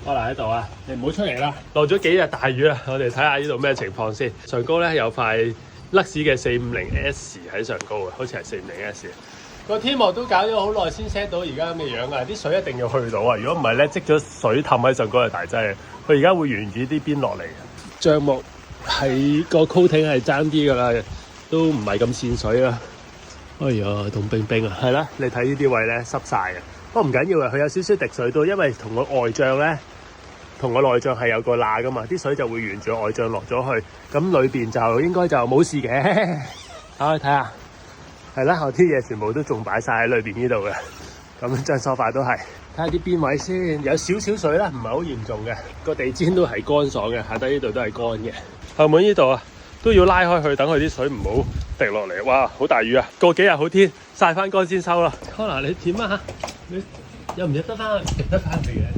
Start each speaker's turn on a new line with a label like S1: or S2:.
S1: 可能喺度啊，你唔好出嚟啦！落咗幾日大雨啊，我哋睇下呢度咩情況先。上高咧有塊甩屎嘅450S 喺上高啊，好似係450S。個天幕都搞咗好耐先 set 到而家咁嘅樣啊！啲水一定要去到啊，如果唔係咧積咗水氹喺上高係大劑。佢而家會沿住啲邊落嚟嘅。帳幕係個 coating 係爭啲㗎啦，都唔係咁跣水啦。哎呀，凍冰冰啊！係啦，你睇呢啲位咧濕晒嘅，不過唔緊要嘅，佢有少少滴水都，因為同個外帳咧，同個內帳係有個罅噶嘛，啲水就會沿住外帳落咗去，咁裏邊就應該就冇事嘅。好，睇下，係啦，我啲嘢全部都仲擺晒喺裏邊呢度嘅，咁張梳化都係。睇下啲邊位先，有少少水啦，唔係好嚴重嘅，個地氈都係乾爽嘅，下底呢度都係乾嘅。後門呢度啊，都要拉開去，等佢啲水唔好滴落嚟。哇，好大雨啊！過幾日好天，曬翻乾先收啦。Connor，你點啊？你入唔入得翻？入得翻嚟嘅。